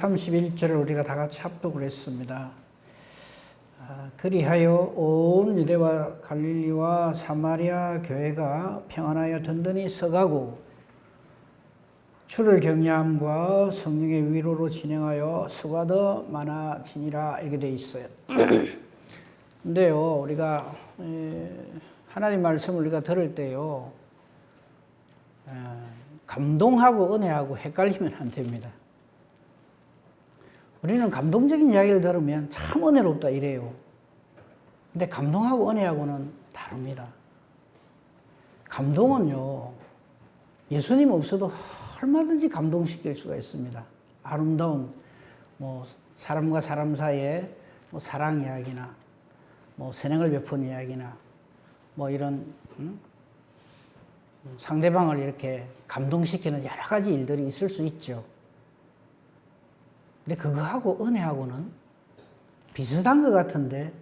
31절을 우리가 다 같이 합독을 했습니다. 그리하여 온 유대와 갈릴리와 사마리아 교회가 평안하여 든든히 서가고 주를 경외함과 성령의 위로로 진행하여 수가 더 많아지니라 이렇게 되어 있어요. 근데요, 우리가 하나님 말씀을 우리가 들을 때요, 감동하고 은혜하고 헷갈리면 안 됩니다. 우리는 감동적인 이야기를 들으면 참 은혜롭다 이래요. 근데 감동하고 은혜하고는 다릅니다. 감동은요, 예수님 없어도 얼마든지 감동시킬 수가 있습니다. 아름다운 사람과 사람 사이의 사랑 이야기나 선행을 베푼 이야기나 이런 상대방을 이렇게 감동시키는 여러 가지 일들이 있을 수 있죠. 근데 그거하고 은혜하고는 비슷한 것 같은데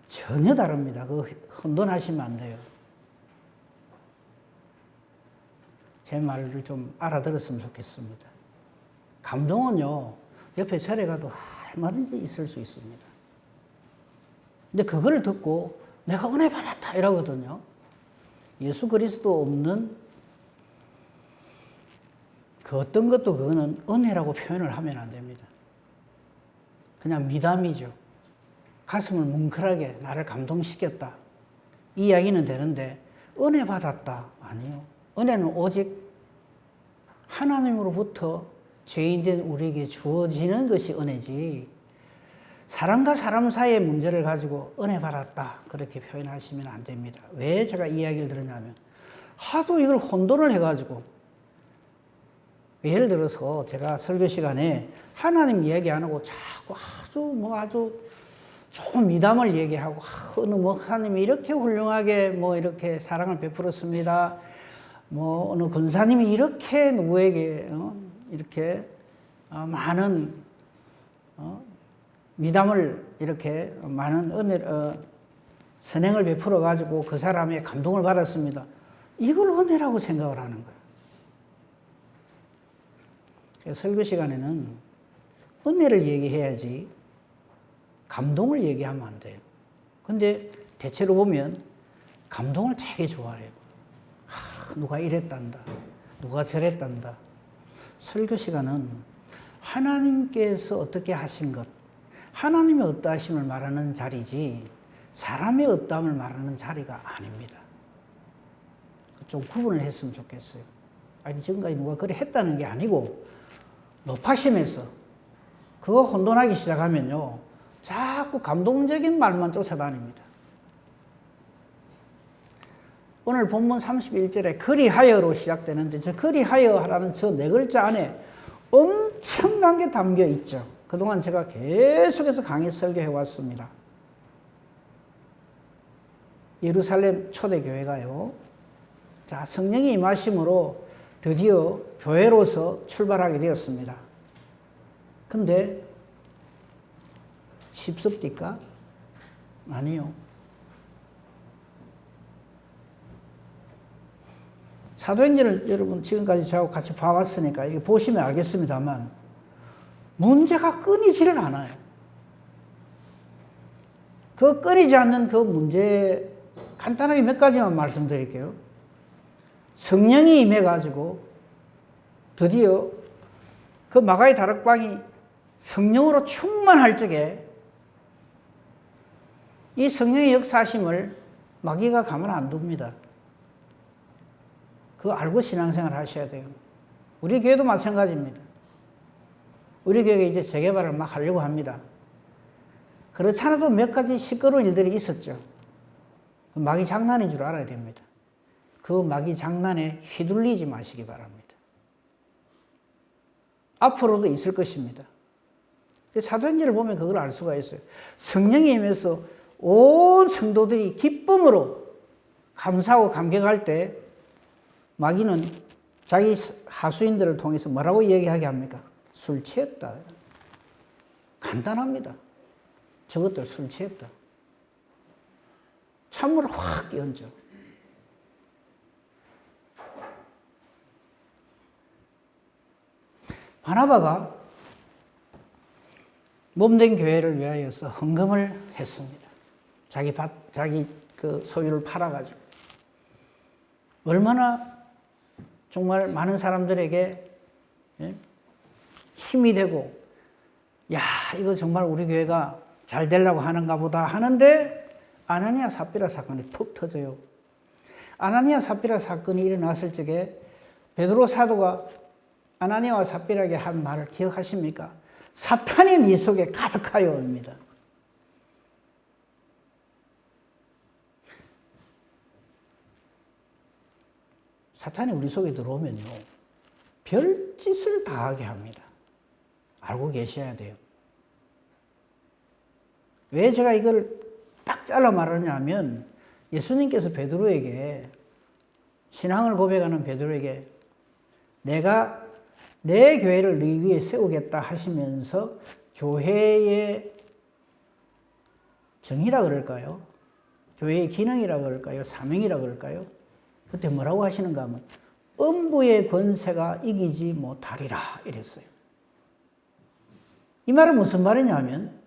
전혀 다릅니다. 그거 혼돈하시면 안 돼요. 제 말을 좀 알아들었으면 좋겠습니다. 감동은요, 옆에 절에 가도 얼마든지 있을 수 있습니다. 근데 그거를 듣고 내가 은혜 받았다 이러거든요. 예수 그리스도 없는 그 어떤 것도 그거는 은혜라고 표현을 하면 안 됩니다. 그냥 미담이죠. 가슴을 뭉클하게 나를 감동시켰다. 이 이야기는 되는데 은혜 받았다. 아니요. 은혜는 오직 하나님으로부터 죄인된 우리에게 주어지는 것이 은혜지, 사람과 사람 사이의 문제를 가지고 은혜 받았다 그렇게 표현하시면 안 됩니다. 왜 제가 이 이야기를 들었냐면 하도 이걸 혼돈을 해가지고, 예를 들어서 제가 설교 시간에 하나님 이야기 안 하고 자꾸 아주 좋은 미담을 얘기하고, 어느 목사님이 이렇게 훌륭하게 이렇게 사랑을 베풀었습니다. 어느 권사님이 이렇게 누구에게 이렇게 많은 미담을 이렇게 많은 선행을 베풀어 가지고 그 사람의 감동을 받았습니다. 이걸 은혜라고 생각을 하는 거예요. 설교 시간에는 은혜를 얘기해야지 감동을 얘기하면 안 돼요. 근데 대체로 보면 감동을 되게 좋아해요. 누가 이랬단다, 누가 저랬단다. 설교 시간은 하나님께서 어떻게 하신 것, 하나님의 어떠하심을 말하는 자리지 사람의 어떠함을 말하는 자리가 아닙니다. 좀 구분을 했으면 좋겠어요. 아니, 지금까지 누가 그래 했다는 게 아니고 높아심에서 그거 혼돈하기 시작하면요, 자꾸 감동적인 말만 쫓아다닙니다. 오늘 본문 31절에 그리하여로 시작되는데, 저 그리하여라는 저 네 글자 안에 엄청난 게 담겨 있죠. 그동안 제가 계속해서 강의 설교해 왔습니다. 예루살렘 초대교회가요, 자, 성령이 임하심으로 드디어 교회로서 출발하게 되었습니다. 근데 쉽습니까? 아니요. 사도행전을 여러분 지금까지 저하고 같이 봐왔으니까 이거 보시면 알겠습니다만 문제가 끊이지를 않아요. 그 끊이지 않는 그 문제 간단하게 몇 가지만 말씀드릴게요. 성령이 임해가지고 드디어 그 마가의 다락방이 성령으로 충만할 적에 이 성령의 역사하심을 마귀가 가만 안 둡니다. 그거 알고 신앙생활 하셔야 돼요. 우리 교회도 마찬가지입니다. 우리 교회가 이제 재개발을 막 하려고 합니다. 그렇지 않아도 몇 가지 시끄러운 일들이 있었죠. 마귀 장난인 줄 알아야 됩니다. 그 마귀 장난에 휘둘리지 마시기 바랍니다. 앞으로도 있을 것입니다. 사도행전을 보면 그걸 알 수가 있어요. 성령이 임해서 온 성도들이 기쁨으로 감사하고 감격할 때 마귀는 자기 하수인들을 통해서 뭐라고 얘기하게 합니까? 술 취했다. 간단합니다. 저것들 술 취했다. 찬물을 확 끼얹어. 바나바가 몸된 교회를 위하여서 헌금을 했습니다. 자기 그 소유를 팔아가지고. 얼마나 정말 많은 사람들에게 힘이 되고, 야, 이거 정말 우리 교회가 잘 되려고 하는가 보다 하는데, 아나니아 삽비라 사건이 툭 터져요. 아나니아 삽비라 사건이 일어났을 적에 베드로 사도가 아나니아와 삽비라에게 한 말을 기억하십니까? 사탄이 네 속에 가득하여입니다. 사탄이 우리 속에 들어오면요, 별짓을 다 하게 합니다. 알고 계셔야 돼요. 왜 제가 이걸 딱 잘라 말하냐면, 예수님께서 베드로에게, 신앙을 고백하는 베드로에게 내가 내 교회를 네 위에 세우겠다 하시면서 교회의 정의라 그럴까요? 교회의 기능이라 그럴까요? 사명이라 그럴까요? 그때 뭐라고 하시는가 하면 음부의 권세가 이기지 못하리라 이랬어요. 이 말은 무슨 말이냐면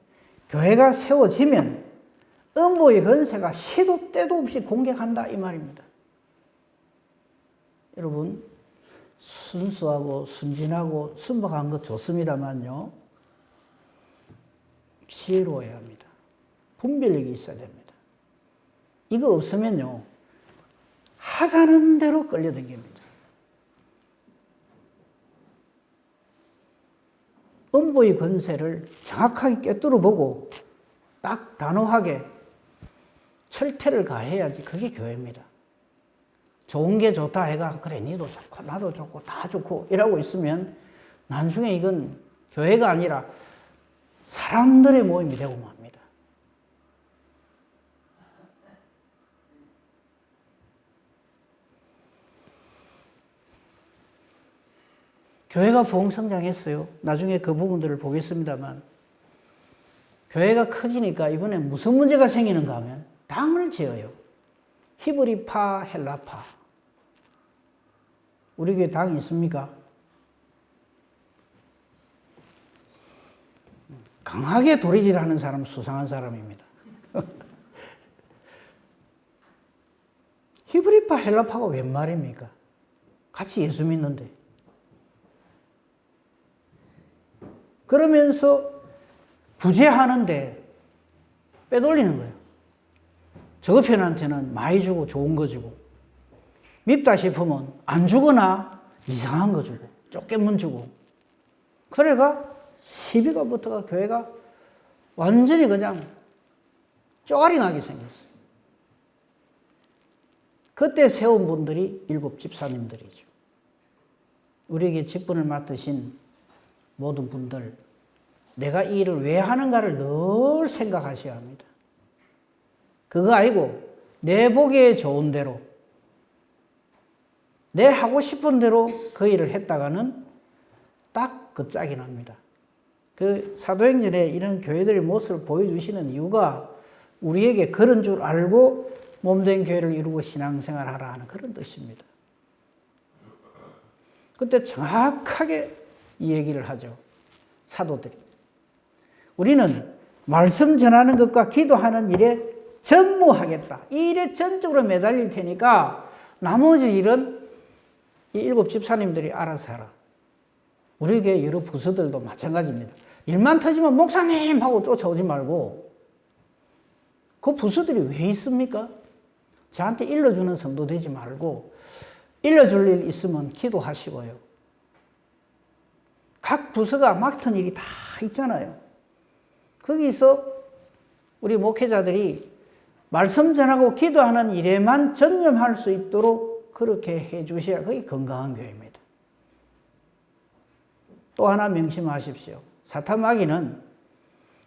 교회가 세워지면 음부의 권세가 시도 때도 없이 공격한다 이 말입니다. 여러분, 순수하고 순진하고 순박한 것 좋습니다만요, 지혜로워야 합니다. 분별력이 있어야 됩니다. 이거 없으면요, 하자는 대로 끌려다닙니다. 음부의 권세를 정확하게 꿰뚫어 보고 딱 단호하게 철퇴를 가해야지 그게 교회입니다. 좋은 게 좋다 해가 그래 니도 좋고 나도 좋고 다 좋고 이러고 있으면 나중에 이건 교회가 아니라 사람들의 모임이 되고 맙니다. 교회가 부흥성장했어요. 나중에 그 부분들을 보겠습니다만, 교회가 커지니까 이번에 무슨 문제가 생기는가 하면 당을 지어요. 히브리파, 헬라파. 우리 교회 당 있습니까? 강하게 도리질하는 사람 수상한 사람입니다. 히브리파, 헬라파가 웬 말입니까? 같이 예수 믿는데. 그러면서 부재하는데 빼돌리는 거예요. 저 편한테는 많이 주고 좋은 거 주고, 밉다 싶으면 안 주거나 이상한 거 주고, 쫓겨문 주고. 그래가 시비가 붙어가 교회가 완전히 그냥 쪼가리 나게 생겼어요. 그때 세운 분들이 7 집사님들이죠. 우리에게 직분을 맡으신 모든 분들, 내가 이 일을 왜 하는가를 늘 생각하셔야 합니다. 그거 아니고 내 보기에 좋은 대로, 내 하고 싶은 대로 그 일을 했다가는 딱 그 짝이 납니다. 그 사도행전에 이런 교회들의 모습을 보여주시는 이유가 우리에게 그런 줄 알고 몸된 교회를 이루고 신앙생활을 하라 하는 그런 뜻입니다. 그때 정확하게 이 얘기를 하죠. 사도들이. 우리는 말씀 전하는 것과 기도하는 일에 전무하겠다. 이 일에 전적으로 매달릴 테니까 나머지 일은 이 7 집사님들이 알아서 하라. 우리 교회 여러 부서들도 마찬가지입니다. 일만 터지면 목사님 하고 쫓아오지 말고, 그 부서들이 왜 있습니까? 저한테 일러주는 성도 되지 말고 일러줄 일 있으면 기도하시고요. 각 부서가 맡은 일이 다 있잖아요. 거기서 우리 목회자들이 말씀 전하고 기도하는 일에만 전념할 수 있도록 그렇게 해 주셔야 그게 건강한 교회입니다. 또 하나 명심하십시오. 사탄 마귀는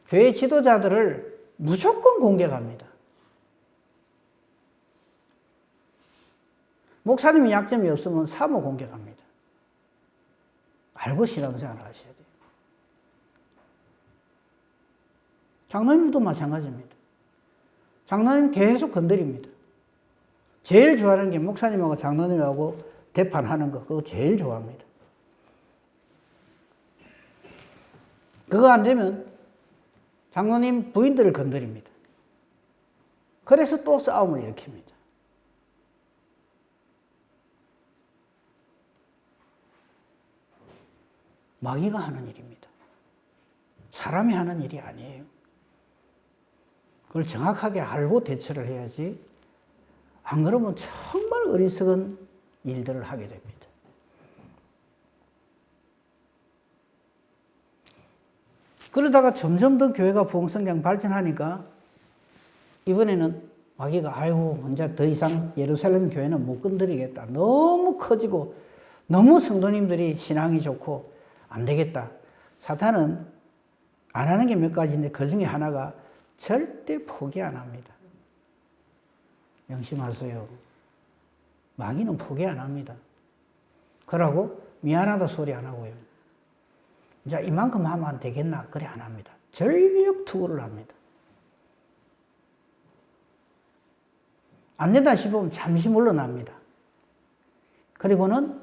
교회 지도자들을 무조건 공격합니다. 목사님이 약점이 없으면 사모 공격합니다. 알고 신앙생활을 하셔야 돼요. 장로님도 마찬가지입니다. 장로님 계속 건드립니다. 제일 좋아하는 게 목사님하고 장로님하고 대판하는 거, 그거 제일 좋아합니다. 그거 안 되면 장로님 부인들을 건드립니다. 그래서 또 싸움을 일으킵니다. 마귀가 하는 일입니다. 사람이 하는 일이 아니에요. 그걸 정확하게 알고 대처를 해야지, 안 그러면 정말 어리석은 일들을 하게 됩니다. 그러다가 점점 더 교회가 부흥성장 발전하니까 이번에는 마귀가 아이고 이제 더 이상 예루살렘 교회는 못 건드리겠다. 너무 커지고 너무 성도님들이 신앙이 좋고 안 되겠다. 사탄은 안 하는 게 몇 가지인데 그 중에 하나가 절대 포기 안 합니다. 명심하세요. 마귀는 포기 안 합니다. 그러고 미안하다 소리 안 하고요. 이제 이만큼 하면 안 되겠나? 그래 안 합니다. 전력 투구를 합니다. 안 된다 싶으면 잠시 물러납니다. 그리고는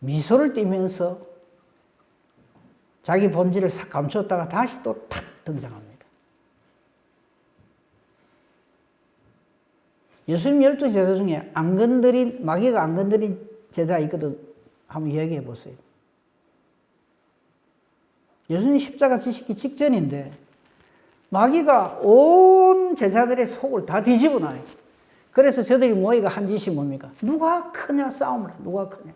미소를 띠면서 자기 본질을 싹 감췄다가 다시 또 탁 등장합니다. 예수님 12제자 중에 마귀가 안 건드린 제자 있거든. 한번 이야기해 보세요. 예수님 십자가 지시기 직전인데 마귀가 온 제자들의 속을 다 뒤집어 놔요. 그래서 저들이 모이가 한 짓이 뭡니까? 누가 크냐 싸움을 해. 누가 크냐.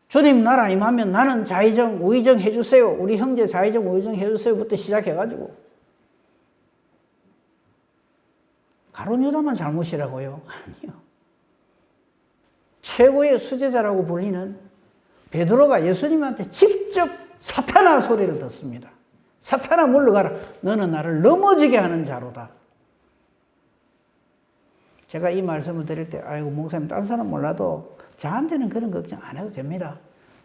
주님 나라 임하면 나는 좌의정 우의정 해주세요. 우리 형제 좌의정 우의정 해주세요부터 시작해가지고 가룟 유다만 잘못이라고요? 아니요. 최고의 수제자라고 불리는 베드로가 예수님한테 직접 사탄아 소리를 듣습니다. 사탄아 물러가라. 너는 나를 넘어지게 하는 자로다. 제가 이 말씀을 드릴 때 아이고 목사님 딴 사람 몰라도 저한테는 그런 걱정 안 해도 됩니다.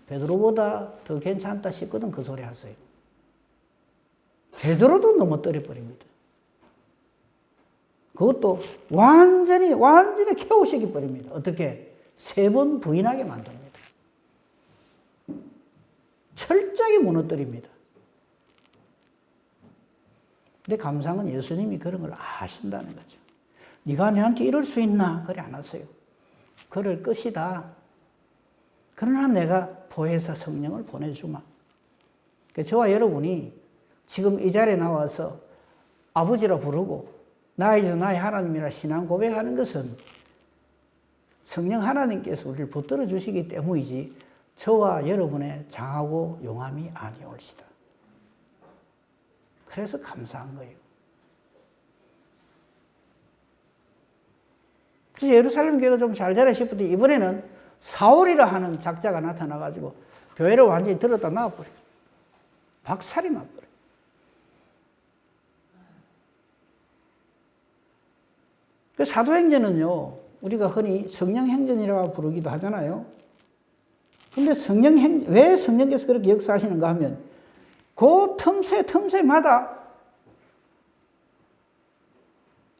베드로보다 더 괜찮다 싶거든 그 소리 하세요. 베드로도 넘어뜨려 버립니다. 그것도 완전히 캐오시기 버립니다. 어떻게? 3번 부인하게 만듭니다. 철저하게 무너뜨립니다. 근데 감상은 예수님이 그런 걸 아신다는 거죠. 네가 내한테 이럴 수 있나? 그래 안 하세요. 그럴 것이다. 그러나 내가 보혜사 성령을 보내주마. 저와 여러분이 지금 이 자리에 나와서 아버지라 부르고 나의 주 나의 하나님이라 신앙 고백하는 것은 성령 하나님께서 우리를 붙들어 주시기 때문이지 저와 여러분의 장하고 용함이 아니올시다. 그래서 감사한 거예요. 그래서 예루살렘 교회가 좀 잘 되라 싶은데 이번에는 사울이라 하는 작자가 나타나가지고 교회를 완전히 들었다 놔버려요. 박살이 나버려요. 그 사도행전은요, 우리가 흔히 성령행전이라고 부르기도 하잖아요. 근데 왜 성령께서 그렇게 역사하시는가 하면 그 틈새마다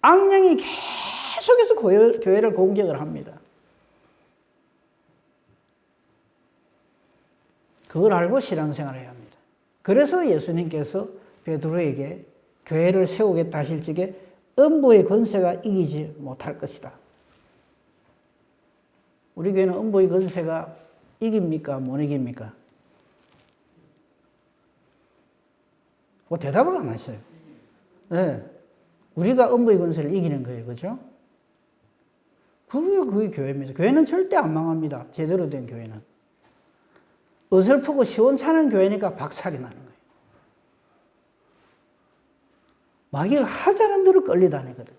악령이 계속해서 교회를 공격을 합니다. 그걸 알고 신앙생활을 해야 합니다. 그래서 예수님께서 베드로에게 교회를 세우겠다 하실 적에 음부의 권세가 이기지 못할 것이다. 우리 교회는 음부의 권세가 이깁니까? 못 이깁니까? 대답을 안 하셔요. 네. 우리가 음부의 권세를 이기는 거예요. 그죠? 그게 교회입니다. 교회는 절대 안 망합니다. 제대로 된 교회는. 어설프고 시원찮은 교회니까 박살이 나는 거예요. 마귀가 하자는 대로 끌려다니거든.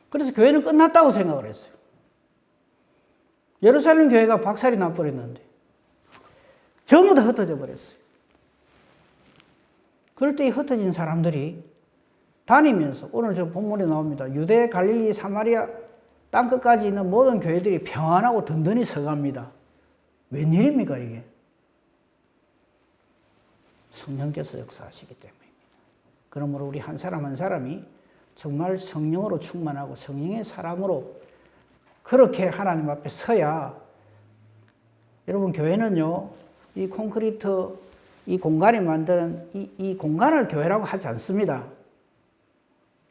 그래서 교회는 끝났다고 생각을 했어요. 예루살렘 교회가 박살이 나버렸는데 전부 다 흩어져 버렸어요. 그럴 때 이 흩어진 사람들이 다니면서 오늘 저 본문에 나옵니다. 유대, 갈릴리, 사마리아 땅끝까지 있는 모든 교회들이 평안하고 든든히 서갑니다. 웬일입니까 이게? 성령께서 역사하시기 때문입니다. 그러므로 우리 한 사람 한 사람이 정말 성령으로 충만하고 성령의 사람으로 그렇게 하나님 앞에 서야, 여러분 교회는요, 이 콘크리트, 이 공간이 만드는 이 공간을 교회라고 하지 않습니다.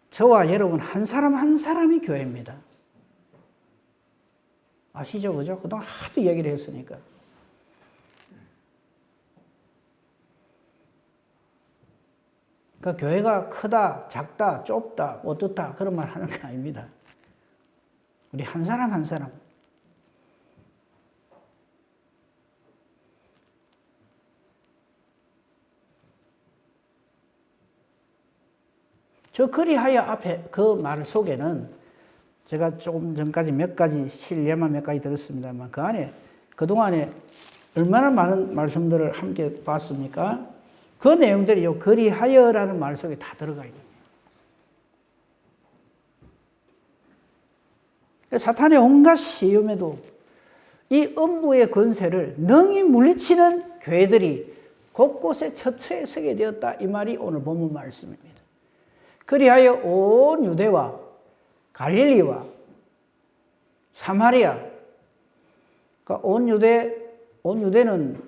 저와 여러분 한 사람 한 사람이 교회입니다. 아시죠? 그죠? 그동안 하도 얘기를 했으니까. 그러니까 교회가 크다, 작다, 좁다, 어떻다 그런 말 하는 게 아닙니다. 우리 한 사람 한 사람. 저 그리하여 앞에 그 말 속에는 제가 조금 전까지 몇 가지 실례만 몇 가지 들었습니다만 그 안에 그동안에 얼마나 많은 말씀들을 함께 봤습니까? 그 내용들이 요 그리하여라는 말 속에 다 들어가 있는 거예요. 사탄의 온갖 시험에도 이 음부의 권세를 능히 물리치는 교회들이 곳곳에 처처에 서게 되었다. 이 말이 오늘 본문 말씀입니다. 그리하여 온 유대와 갈릴리와 사마리아, 그러니까 온 유대는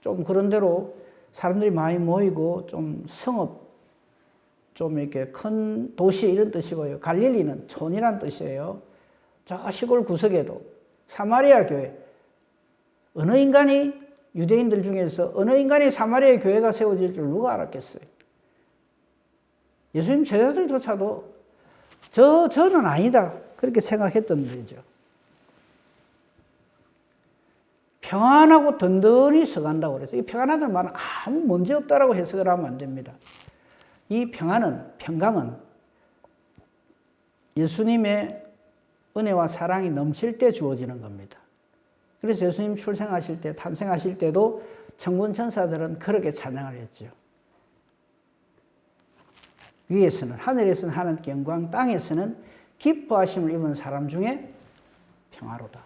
좀 그런 대로 사람들이 많이 모이고 좀 성읍, 좀 이렇게 큰 도시 이런 뜻이고요. 갈릴리는 촌이란 뜻이에요. 저 시골 구석에도 사마리아 교회, 어느 인간이 유대인들 중에서 어느 인간이 사마리아 교회가 세워질 줄 누가 알았겠어요? 예수님 제자들조차도 저는 아니다 그렇게 생각했던 거죠. 평안하고 든든히 서간다고 그래서 이 평안하다는 말은 아무 문제 없다라고 해석을 하면 안 됩니다. 이 평강은 예수님의 은혜와 사랑이 넘칠 때 주어지는 겁니다. 그래서 예수님 출생하실 때, 탄생하실 때도 천군 천사들은 그렇게 찬양을 했죠. 위에서는, 하늘에서는 하나님께 영광, 땅에서는 기뻐하심을 입은 사람 중에 평화로다.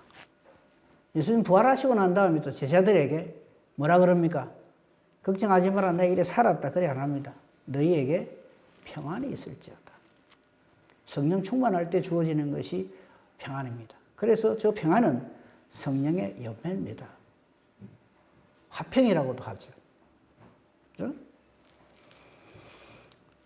예수님 부활하시고 난 다음에 또 제자들에게 뭐라 그럽니까? 걱정하지 마라, 내가 이래 살았다. 그래 안 합니다. 너희에게 평안이 있을지어다. 성령 충만할 때 주어지는 것이 평안입니다. 그래서 저 평안은 성령의 열매입니다. 화평이라고도 하죠. 그렇죠?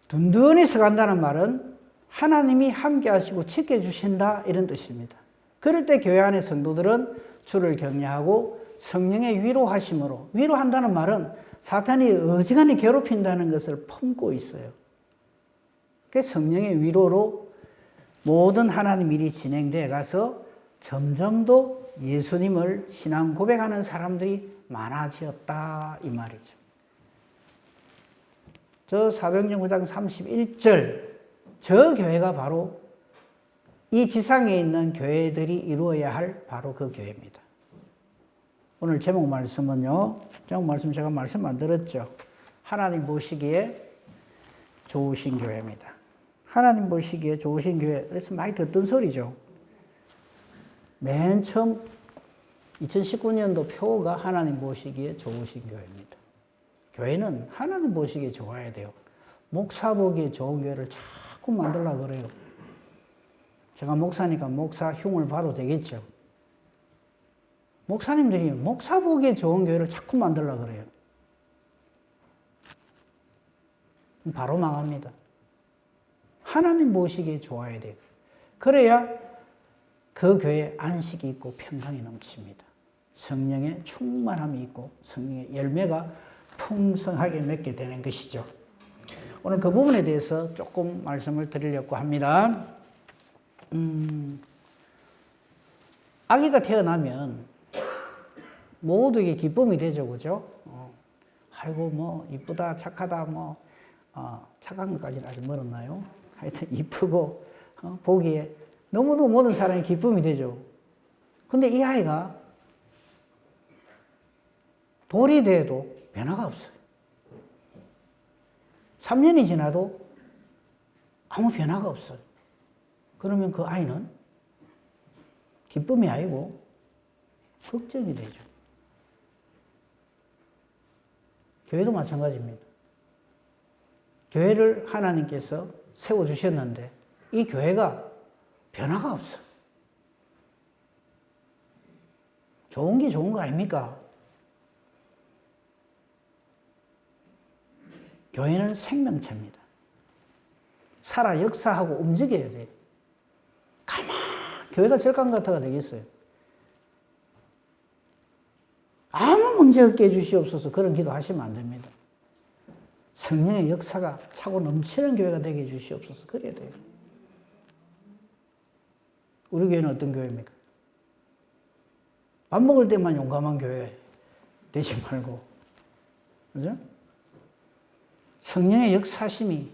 든든히 서간다는 말은 하나님이 함께 하시고 지켜주신다 이런 뜻입니다. 그럴 때 교회 안의 성도들은 주를 격려하고 성령의 위로하심으로, 위로한다는 말은 사탄이 어지간히 괴롭힌다는 것을 품고 있어요. 그 성령의 위로로 모든 하나님 일이 진행되어 가서 점점 더 예수님을 신앙 고백하는 사람들이 많아지었다 이 말이죠. 저 사도행전 9장 31절 저 교회가 바로 이 지상에 있는 교회들이 이루어야 할 바로 그 교회입니다. 오늘 제목 말씀은요. 제목 말씀 제가 말씀 안 드렸죠. 하나님 보시기에 좋으신 교회입니다. 하나님 보시기에 좋으신 교회. 그래서 많이 듣던 소리죠. 맨 처음 2019년도 표가 하나님 보시기에 좋으신 교회입니다. 교회는 하나님 보시기에 좋아야 돼요. 목사 보기에 좋은 교회를 자꾸 만들려고 그래요. 제가 목사니까 목사 흉을 봐도 되겠죠. 목사님들이 목사 보기에 좋은 교회를 자꾸 만들려고 그래요. 바로 망합니다. 하나님 보시기에 좋아야 돼요. 그래야 그 교회에 안식이 있고 평강이 넘칩니다. 성령의 충만함이 있고 성령의 열매가 풍성하게 맺게 되는 것이죠. 오늘 그 부분에 대해서 조금 말씀을 드리려고 합니다. 아기가 태어나면 모두에게 기쁨이 되죠, 그죠? 아이고, 뭐, 이쁘다, 착하다, 뭐, 착한 것까지는 아직 멀었나요? 하여튼, 이쁘고, 보기에 너무너무 모든 사람이 기쁨이 되죠. 근데 이 아이가 돌이 돼도 변화가 없어요. 3년이 지나도 아무 변화가 없어요. 그러면 그 아이는 기쁨이 아니고 걱정이 되죠. 교회도 마찬가지입니다. 교회를 하나님께서 세워주셨는데 이 교회가 변화가 없어. 좋은 게 좋은 거 아닙니까? 교회는 생명체입니다. 살아 역사하고 움직여야 돼요. 교회가 절간가타가 되겠어요. 아무 문제 없게 해주시옵소서 그런 기도 하시면 안 됩니다. 성령의 역사가 차고 넘치는 교회가 되게 해주시옵소서 그래야 돼요. 우리 교회는 어떤 교회입니까? 밥 먹을 때만 용감한 교회 되지 말고, 그죠? 성령의 역사심이,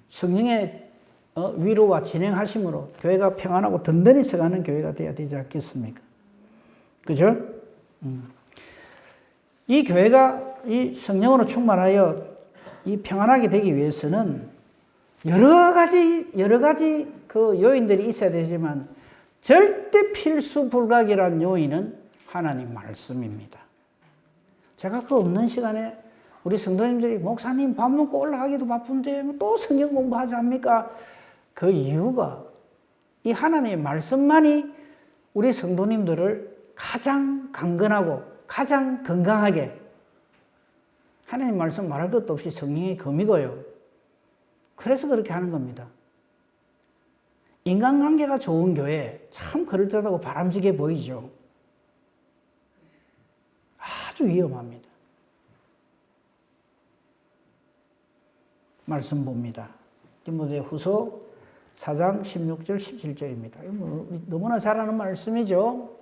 성령의 위로와 진행하심으로 교회가 평안하고 든든히 서가는 교회가 되어야 되지 않겠습니까? 그죠? 이 교회가 이 성령으로 충만하여 이 평안하게 되기 위해서는 여러 가지 그 요인들이 있어야 되지만 절대 필수 불가결한 요인은 하나님 말씀입니다. 제가 그 없는 시간에 우리 성도님들이 목사님 밥 먹고 올라가기도 바쁜데 또 성경 공부하지 않습니까? 그 이유가 이 하나님의 말씀만이 우리 성도님들을 가장 강건하고 가장 건강하게, 하나님 말씀 말할 것도 없이 성령의 검이고요. 그래서 그렇게 하는 겁니다. 인간관계가 좋은 교회 참 그럴듯하고 바람직해 보이죠. 아주 위험합니다. 말씀 봅니다. 디모데후서 4장 16절 17절입니다. 너무나 잘 아는 말씀이죠.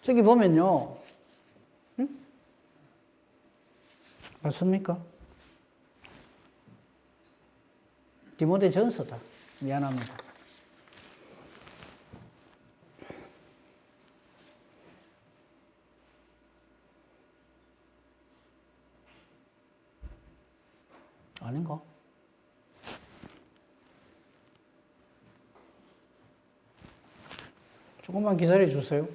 저기 보면요. 맞습니까? 디모데 전서다. 미안합니다. 아닌가? 조금만 기다려 주세요.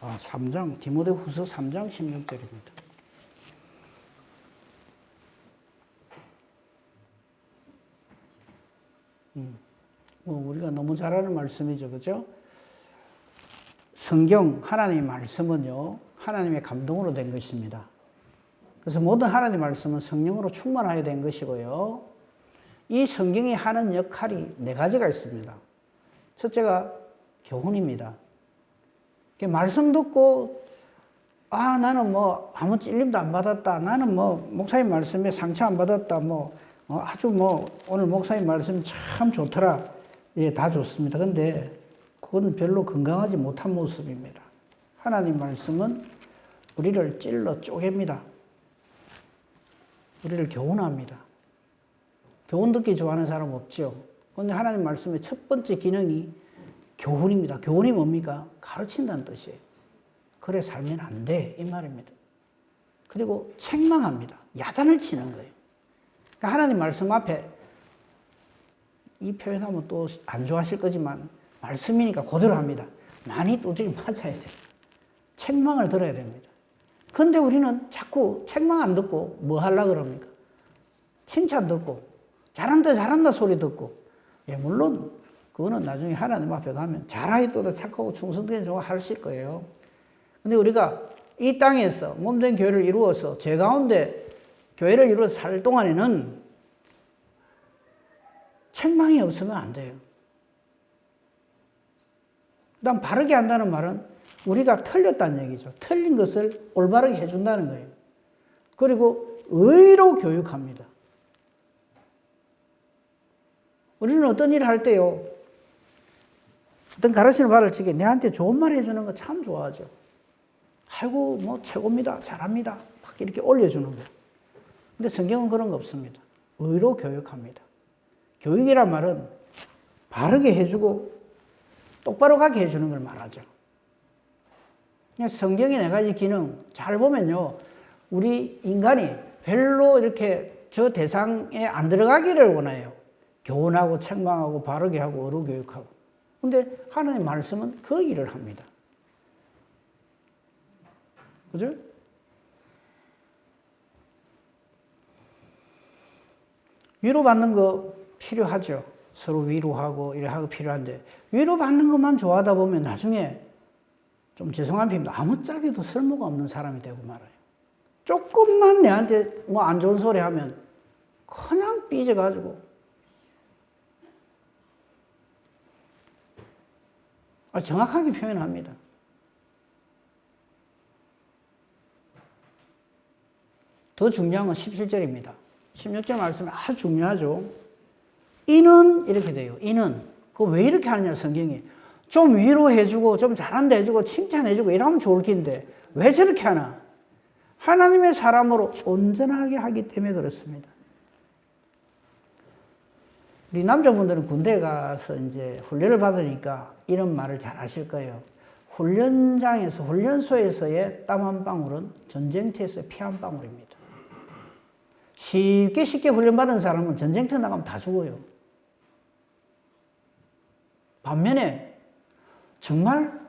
아, 3장, 디모데후서 3장 16절입니다. 우리가 너무 잘 아는 말씀이죠. 그죠? 성경, 하나님의 말씀은요, 하나님의 감동으로 된 것입니다. 그래서 모든 하나님의 말씀은 성령으로 충만하여 된 것이고요. 이 성경이 하는 역할이 4가지가 있습니다. 첫째가 교훈입니다. 말씀 듣고, 아, 나는 뭐, 아무 찔림도 안 받았다. 나는 뭐, 목사님 말씀에 상처 안 받았다. 아주 오늘 목사님 말씀 참 좋더라. 예, 다 좋습니다. 근데 그건 별로 건강하지 못한 모습입니다. 하나님 말씀은 우리를 찔러 쪼갭니다. 우리를 교훈합니다. 교훈 듣기 좋아하는 사람 없죠? 그런데 하나님 말씀의 첫 번째 기능이 교훈입니다. 교훈이 뭡니까? 가르친다는 뜻이에요. 그래 살면 안 돼, 이 말입니다. 그리고 책망합니다. 야단을 치는 거예요. 그러니까 하나님 말씀 앞에 이 표현하면 또 안 좋아하실 거지만 말씀이니까 그대로 합니다. 많이 두드려 맞아야 돼요. 책망을 들어야 됩니다. 그런데 우리는 자꾸 책망 안 듣고 뭐 하려고 그럽니까? 칭찬 듣고 잘한다 잘한다 소리 듣고, 예, 물론 그거는 나중에 하나님 앞에 가면 잘하겠다 착하고 충성되는 종가 하실 거예요. 근데 우리가 이 땅에서 몸된 교회를 이루어서 제 가운데 교회를 이루어서 살 동안에는 책망이 없으면 안 돼요. 그다음 바르게 한다는 말은 우리가 틀렸다는 얘기죠. 틀린 것을 올바르게 해준다는 거예요. 그리고 의로 교육합니다. 우리는 어떤 일을 할 때요, 어떤 가르침을 받을 적에 내한테 좋은 말 해주는 거 참 좋아하죠. 아이고, 뭐 최고입니다. 잘합니다. 막 이렇게 올려주는 거예요. 근데 성경은 그런 거 없습니다. 의로 교육합니다. 교육이란 말은 바르게 해주고 똑바로 가게 해주는 걸 말하죠. 성경의 4가지 기능 잘 보면요. 우리 인간이 별로 이렇게 저 대상에 안 들어가기를 원해요. 교훈하고 책망하고 바르게 하고 어루 교육하고. 근데 하나님 말씀은 그 일을 합니다. 그죠? 위로받는 거 필요하죠. 서로 위로하고 이래 하고 필요한데 위로받는 것만 좋아하다 보면 나중에 좀 죄송한 표현도 아무짝에도 쓸모가 없는 사람이 되고 말아요. 조금만 내한테 뭐 안 좋은 소리 하면 그냥 삐져가지고 정확하게 표현합니다. 더 중요한 건 17절입니다. 16절 말씀이 아주 중요하죠. 이는 이렇게 돼요. 이는 그거 왜 이렇게 하느냐 성경이. 좀 위로해주고 좀 잘한다 해주고 칭찬해주고 이러면 좋을 텐데 왜 저렇게 하나? 하나님의 사람으로 온전하게 하기 때문에 그렇습니다. 우리 남자분들은 군대 가서 이제 훈련을 받으니까 이런 말을 잘 아실 거예요. 훈련장에서, 훈련소에서의 땀 한 방울은 전쟁터에서의 피 한 방울입니다. 쉽게 훈련받은 사람은 전쟁터 나가면 다 죽어요. 반면에 정말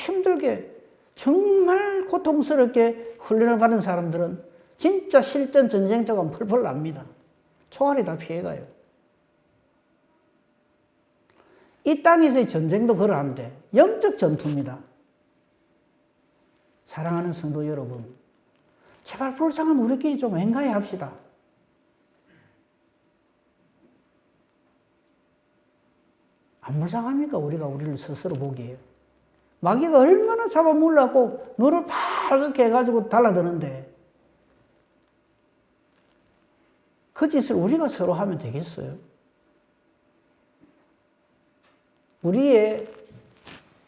힘들게, 정말 고통스럽게 훈련을 받은 사람들은 진짜 실전 전쟁터 가면 펄펄 납니다. 총알이 다 피해가요. 이 땅에서의 전쟁도 그러한데 영적 전투입니다. 사랑하는 성도 여러분, 제발 불쌍한 우리끼리 좀 앵가해 합시다. 안 불쌍합니까? 우리가 우리를 스스로 보기에. 마귀가 얼마나 잡아물라고 눈을 빨갛게 해가지고 달라드는데 그 짓을 우리가 서로 하면 되겠어요? 우리의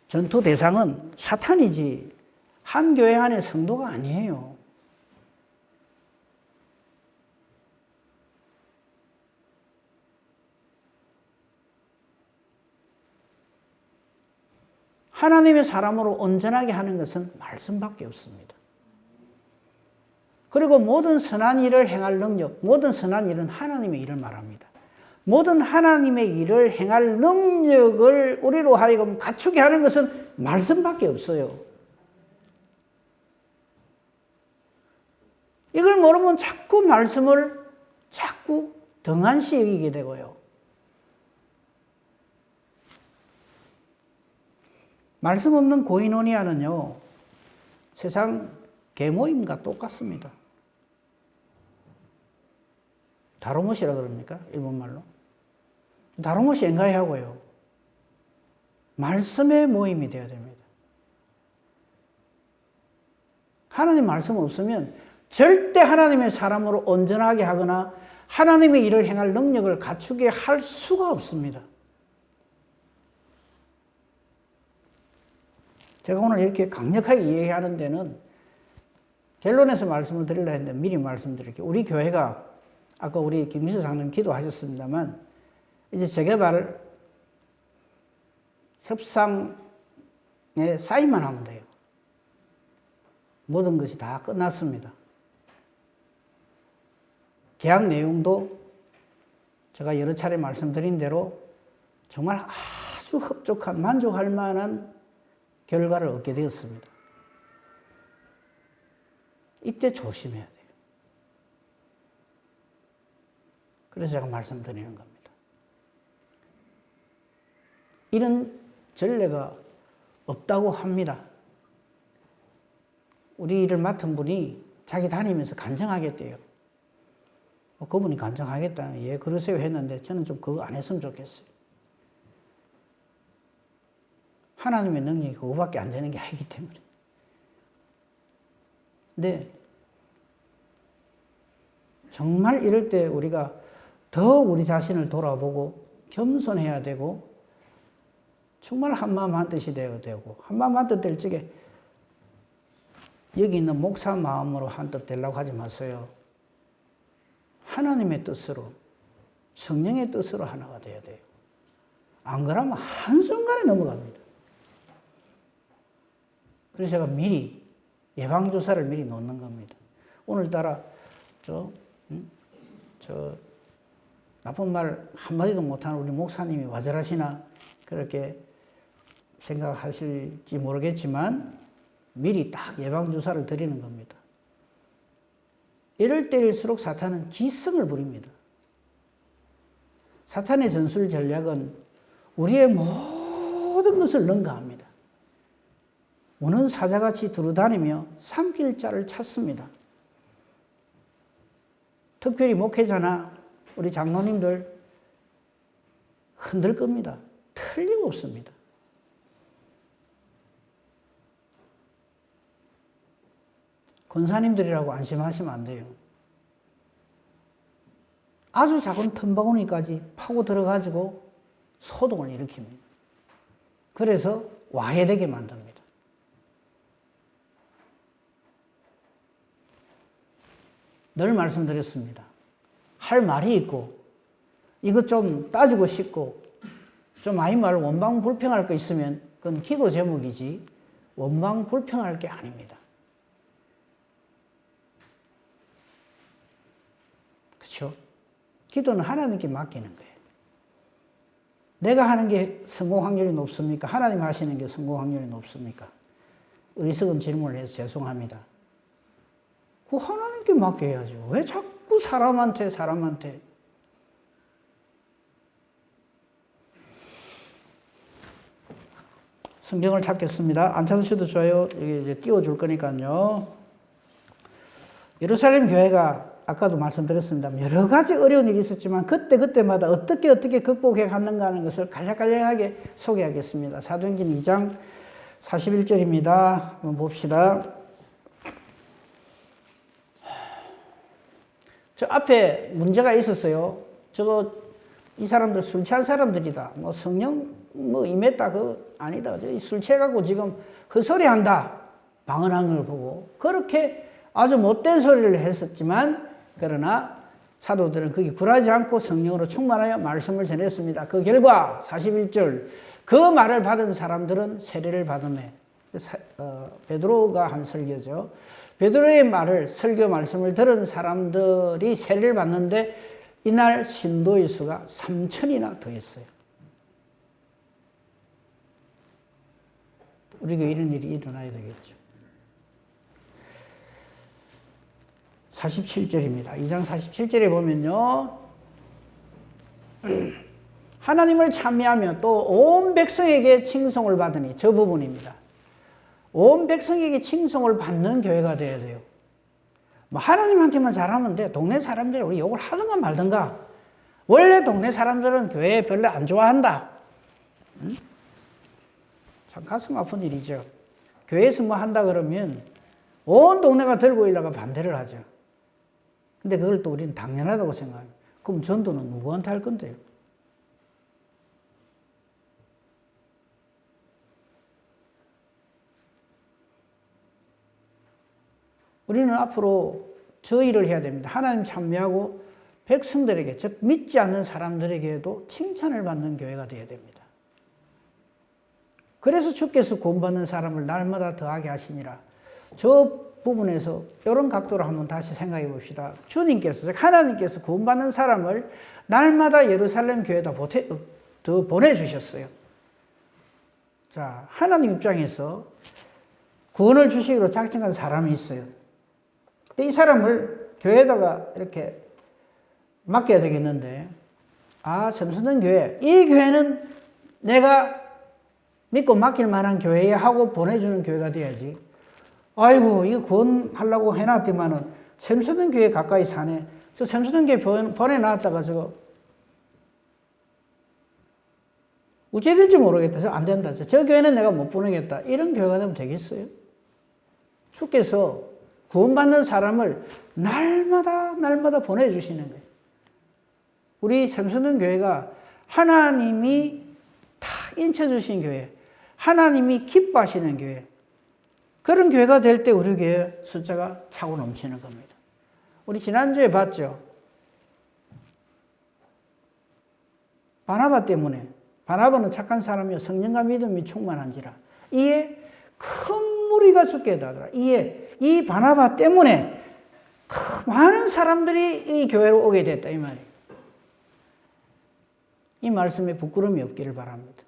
전투 대상은 사탄이지 한 교회 안의 성도가 아니에요. 하나님의 사람으로 온전하게 하는 것은 말씀밖에 없습니다. 그리고 모든 선한 일을 행할 능력, 모든 선한 일은 하나님의 일을 말합니다. 모든 하나님의 일을 행할 능력을 우리로 하여금 갖추게 하는 것은 말씀밖에 없어요. 이걸 모르면 자꾸 말씀을 자꾸 등한시 여기게 되고요. 말씀 없는 고이노니아는요, 세상 계모임과 똑같습니다. 다로못이라 그럽니까? 일본말로. 다로못이 엥가이하고요. 말씀의 모임이 되어야 됩니다. 하나님 말씀 없으면 절대 하나님의 사람으로 온전하게 하거나 하나님의 일을 행할 능력을 갖추게 할 수가 없습니다. 제가 오늘 이렇게 강력하게 이야기하는 데는 결론에서 말씀을 드리려 했는데 미리 말씀드릴게요. 우리 교회가 아까 우리 김미수 장로님 기도하셨습니다만 이제 재개발 협상에 사인만 하면 돼요. 모든 것이 다 끝났습니다. 계약 내용도 제가 여러 차례 말씀드린 대로 정말 아주 흡족한 만족할 만한 결과를 얻게 되었습니다. 이때 조심해야 돼요. 그래서 제가 말씀드리는 겁니다. 이런 전례가 없다고 합니다. 우리 일을 맡은 분이 자기 다니면서 간증하겠대요. 그분이 간증하겠다. 예, 그러세요 했는데 저는 좀 그거 안 했으면 좋겠어요. 하나님의 능력이 그거밖에 안 되는 게 아니기 때문에. 근데 정말 이럴 때 우리가 더 우리 자신을 돌아보고 겸손해야 되고 정말 한마음 한뜻이 되어야 되고 한마음 한뜻 될 적에 여기 있는 목사 마음으로 한뜻 되려고 하지 마세요. 하나님의 뜻으로 성령의 뜻으로 하나가 되어야 돼요. 안 그러면 한순간에 넘어갑니다. 그래서 제가 미리 예방주사를 미리 놓는 겁니다. 오늘따라 저 나쁜 말 한마디도 못하는 우리 목사님이 와절하시나 그렇게 생각하실지 모르겠지만 미리 딱 예방주사를 드리는 겁니다. 이럴 때일수록 사탄은 기승을 부립니다. 사탄의 전술 전략은 우리의 모든 것을 능가합니다. 우는 사자같이 두루다니며 삼킬 자를 찾습니다. 특별히 목회자나 우리 장로님들 흔들 겁니다. 틀림없습니다. 권사님들이라고 안심하시면 안 돼요. 아주 작은 틈바구니까지 파고 들어가지고 소동을 일으킵니다. 그래서 와해되게 만듭니다. 늘 말씀드렸습니다. 할 말이 있고 이것 좀 따지고 싶고 좀 아니 말 원망불평할 거 있으면 그건 기도 제목이지 원망불평할 게 아닙니다. 그렇죠? 기도는 하나님께 맡기는 거예요. 내가 하는 게 성공 확률이 높습니까? 하나님 하시는 게 성공 확률이 높습니까? 어리석은 질문을 해서 죄송합니다. 그 하나님께 맡겨야죠. 왜 자꾸 사람한테 성경을 찾겠습니다. 안 찾으셔도 좋아요. 여기 이제 띄워줄 거니까요. 예루살렘 교회가 아까도 말씀드렸습니다. 여러 가지 어려운 일이 있었지만 그때마다 어떻게 극복해 갔는가 하는 것을 간략하게 소개하겠습니다. 사도행전 2장 41절입니다. 한번 봅시다. 저 앞에 문제가 있었어요. 이 사람들 술 취한 사람들이다. 성령 임했다. 아니다. 술 취해갖고 지금 헛소리 한다. 방언한 걸 보고. 그렇게 아주 못된 소리를 했었지만, 그러나 사도들은 거기 굴하지 않고 성령으로 충만하여 말씀을 전했습니다. 그 결과 41절 그 말을 받은 사람들은 세례를 받으매 베드로가 한 설교죠. 베드로의 설교 말씀을 들은 사람들이 세례를 받는데 이날 신도의 수가 3,000이나 더했어요. 우리 교회 이런 일이 일어나야 되겠죠. 47절입니다. 2장 47절에 보면요. 하나님을 찬미하며 또 온 백성에게 칭송을 받으니 저 부분입니다. 온 백성에게 칭송을 받는 교회가 되어야 돼요. 하나님한테만 잘하면 돼. 동네 사람들이 우리 욕을 하든가 말든가. 원래 동네 사람들은 교회 별로 안 좋아한다. 참 가슴 아픈 일이죠. 교회에서 한다 그러면 온 동네가 들고 일어나가 반대를 하죠. 근데 그걸 또 우리는 당연하다고 생각합니다. 그럼 전도는 누구한테 할 건데요? 우리는 앞으로 저 일을 해야 됩니다. 하나님 찬미하고 백성들에게, 즉 믿지 않는 사람들에게도 칭찬을 받는 교회가 되어야 됩니다. 그래서 주께서 구원받는 사람을 날마다 더하게 하시니라. 저 부분에서 이런 각도로 한번 다시 생각해 봅시다. 주님께서, 즉 하나님께서 구원받는 사람을 날마다 예루살렘 교회에다 더 보내주셨어요. 자, 하나님 입장에서 구원을 주시기로 작정한 사람이 있어요. 이 사람을 교회에다가 이렇게 맡겨야 되겠는데, 샘서든 교회, 이 교회는 내가 믿고 맡길 만한 교회에 하고 보내주는 교회가 돼야지. 아이고, 이거 구원하려고 해놨더만은 샘서든 교회 가까이 사네. 저 샘서든 교회 보내놨다가 저거 어찌 될지 모르겠다. 저 안 된다. 저 교회는 내가 못 보내겠다. 이런 교회가 되면 되겠어요? 주께서 구원받는 사람을 날마다 보내주시는 거예요. 우리 샘서든 교회가 하나님이 다 인쳐주신 교회, 하나님이 기뻐하시는 교회, 그런 교회가 될 때 우리 교회 숫자가 차고 넘치는 겁니다. 우리 지난주에 봤죠? 바나바 때문에, 바나바는 착한 사람이요 성령과 믿음이 충만한지라 이에 큰 무리가 죽게 하더라. 이 바나바 때문에 많은 사람들이 이 교회로 오게 됐다 이 말이에요. 이 말씀에 부끄러움이 없기를 바랍니다.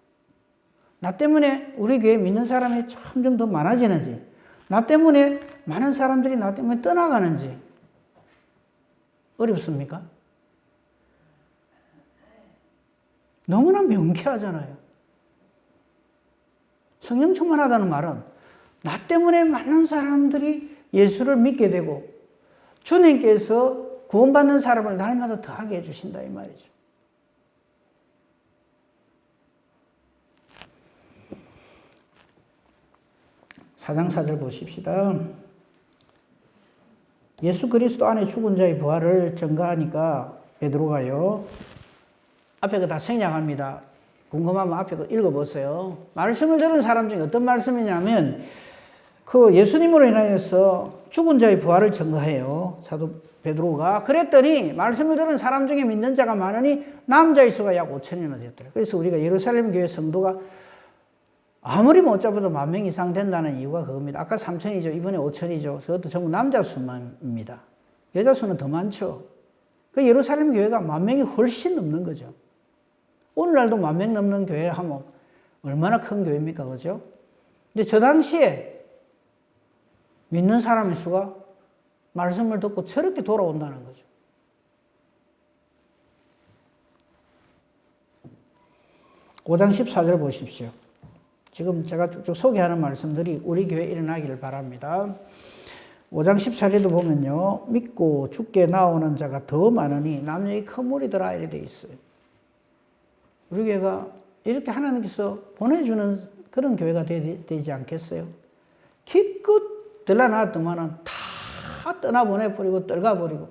나 때문에 우리 교회 믿는 사람이 점점 더 많아지는지, 나 때문에 많은 사람들이 나 때문에 떠나가는지 어렵습니까? 너무나 명쾌하잖아요. 성령 충만하다는 말은 나 때문에 많은 사람들이 예수를 믿게 되고 주님께서 구원받는 사람을 날마다 더하게 해주신다 이 말이죠. 사장 4절 보십시다. 예수 그리스도 안에 죽은 자의 부활을 증거하니까 베드로가요. 앞에 거 다 생략합니다. 궁금하면 앞에 거 읽어보세요. 말씀을 들은 사람 중에 어떤 말씀이냐면 그 예수님으로 인하여서 죽은 자의 부활을 증거해요. 사도 베드로가. 그랬더니 말씀을 들은 사람 중에 믿는 자가 많으니 남자의 수가 약 5천이나 되었더라. 그래서 우리가 예루살렘 교회 성도가 아무리 못 잡아도 10,000명 이상 된다는 이유가 그겁니다. 아까 3천이죠. 이번에 5천이죠. 그것도 전부 남자 수만입니다. 여자 수는 더 많죠. 그 예루살렘 교회가 10,000명이 훨씬 넘는 거죠. 오늘날도 10,000명 넘는 교회 하면 얼마나 큰 교회입니까? 그죠? 근데 저 당시에 믿는 사람의 수가 말씀을 듣고 저렇게 돌아온다는 거죠. (5장 14절) 보십시오. 지금 제가 쭉쭉 소개하는 말씀들이 우리 교회에 일어나기를 바랍니다. 5장 14절에도 보면요. 믿고 죽게 나오는 자가 더 많으니 남녀의 큰 무리더라 이렇게 되어 있어요. 우리 교회가 이렇게 하나님께서 보내주는 그런 교회가 되지 않겠어요? 기껏 들러놨더만은 다 떠나보내버리고 떨가버리고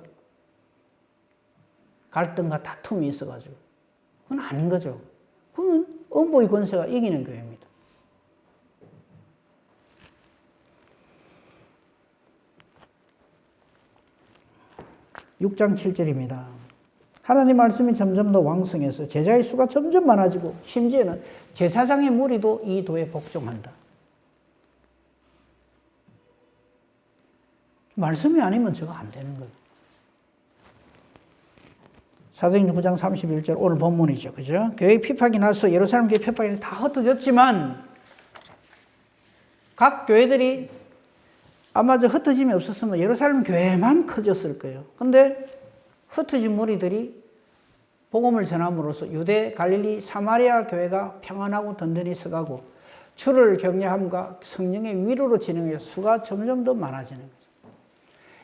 갈등과 다툼이 있어가지고 그건 아닌 거죠. 그건 음보의 권세가 이기는 교회입니다. 6장 7절입니다. 하나님 말씀이 점점 더 왕성해서 제자의 수가 점점 많아지고 심지어는 제사장의 무리도 이 도에 복종한다. 말씀이 아니면 저거 안 되는 거예요. 사도행전 9장 31절 오늘 본문이죠. 그죠? 교회 피팍이 나서 예루살렘 교회 피팍이 다 흩어졌지만 각 교회들이 아마 저 흩어짐이 없었으면 예루살렘 교회만 커졌을 거예요. 근데 흩어진 무리들이 복음을 전함으로써 유대, 갈릴리, 사마리아 교회가 평안하고 든든히 서가고 주를 경외함과 성령의 위로로 진행해서 수가 점점 더 많아지는 거죠.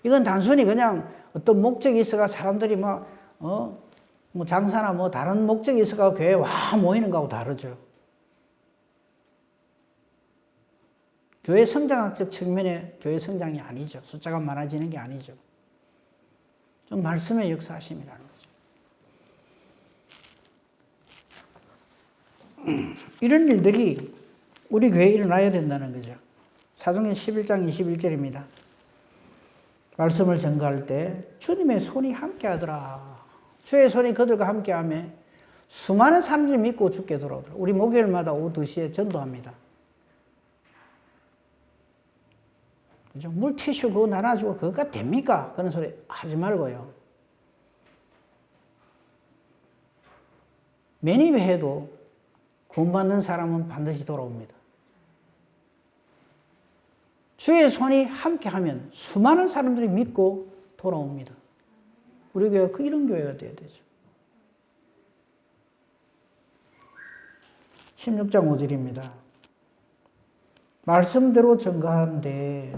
이건 단순히 그냥 어떤 목적이 있어가 사람들이 뭐 장사나 뭐 다른 목적이 있어가 교회에 와 모이는 거하고 다르죠. 교회 성장학적 측면의 교회 성장이 아니죠. 숫자가 많아지는 게 아니죠. 좀 말씀의 역사하심이라는 거죠. 이런 일들이 우리 교회에 일어나야 된다는 거죠. 사도행전 11장 21절입니다. 말씀을 전가할 때 주님의 손이 함께하더라. 주의 손이 그들과 함께하며 수많은 사람들이 믿고 죽게 돌아오더라. 우리 목요일마다 오후 2시에 전도합니다. 그죠? 물티슈 그거 나눠주고 그거가 됩니까? 그런 소리 하지 말고요. 매니베해도 구원받는 사람은 반드시 돌아옵니다. 주의 손이 함께하면 수많은 사람들이 믿고 돌아옵니다. 우리 교회가 이런 교회가 되어야 되죠. 16장 5절입니다. 말씀대로 증거하는데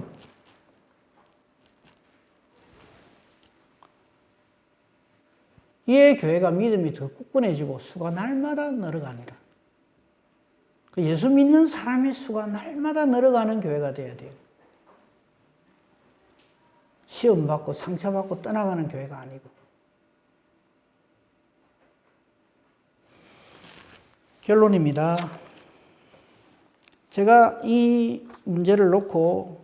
이에 교회가 믿음이 더 굳건해지고 수가 날마다 늘어가니라. 예수 믿는 사람의 수가 날마다 늘어가는 교회가 되어야 돼요. 시험받고 상처받고 떠나가는 교회가 아니고. 결론입니다. 제가 이 문제를 놓고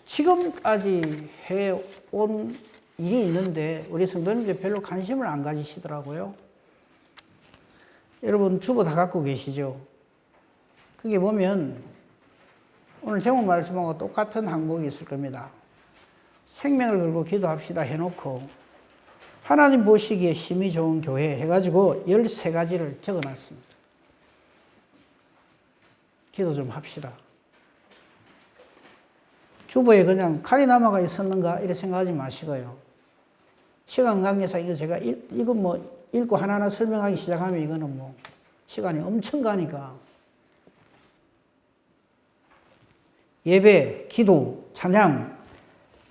지금까지 해온 일이 있는데 우리 성도님들 별로 관심을 안 가지시더라고요. 여러분 주보 다 갖고 계시죠? 그게 보면 오늘 제목 말씀하고 똑같은 항목이 있을 겁니다. 생명을 걸고 기도합시다 해놓고 하나님 보시기에 힘이 좋은 교회 해가지고 13가지를 적어놨습니다. 기도 좀 합시다. 주보에 그냥 칼이 남아가 있었는가 이렇게 생각하지 마시고요. 시간 관계상 이거 제가 이거 뭐 읽고 하나하나 설명하기 시작하면 이거는 뭐 시간이 엄청 가니까 예배, 기도, 찬양,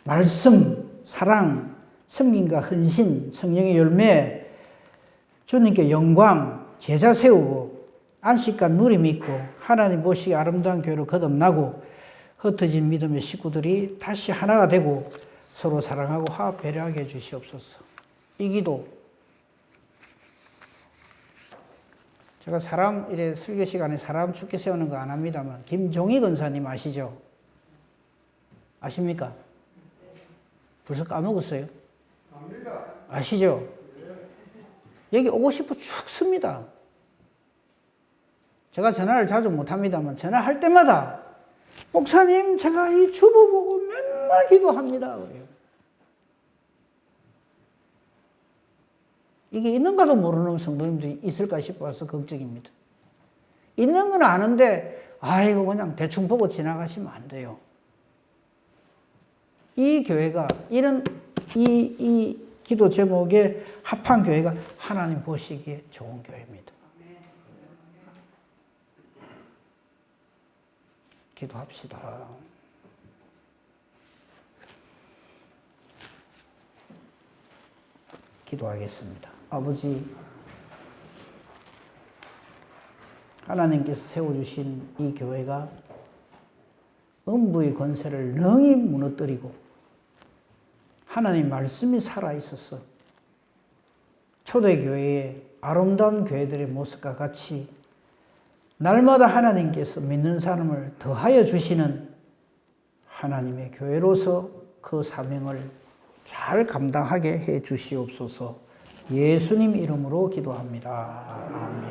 말씀, 사랑, 섬김과 헌신, 성령의 열매, 주님께 영광, 제자 세우고 안식과 누림 있고 하나님 보시기에 아름다운 교회로 거듭나고 흩어진 믿음의 식구들이 다시 하나가 되고 서로 사랑하고 화합 배려하게 해주시옵소서. 이 기도 제가 사람 이래 설교 시간에 사람 죽게 세우는 거 안 합니다만 김종희 권사님 아시죠? 아십니까? 벌써 까먹었어요? 압니다. 아시죠? 여기 오고 싶어 죽습니다. 제가 전화를 자주 못 합니다만 전화할 때마다 목사님 제가 이 주보 보고 맨날 기도합니다. 그래요. 이게 있는가도 모르는 성도님들이 있을까 싶어서 걱정입니다. 있는 건 아는데 아이고 그냥 대충 보고 지나가시면 안 돼요. 이 교회가 이런 이 기도 제목에 합한 교회가 하나님 보시기에 좋은 교회입니다. 기도합시다. 기도하겠습니다. 아버지, 하나님께서 세워주신 이 교회가 음부의 권세를 능히 무너뜨리고 하나님 말씀이 살아있어서 초대교회의 아름다운 교회들의 모습과 같이 날마다 하나님께서 믿는 사람을 더하여 주시는 하나님의 교회로서 그 사명을 잘 감당하게 해 주시옵소서. 예수님 이름으로 기도합니다. 아멘.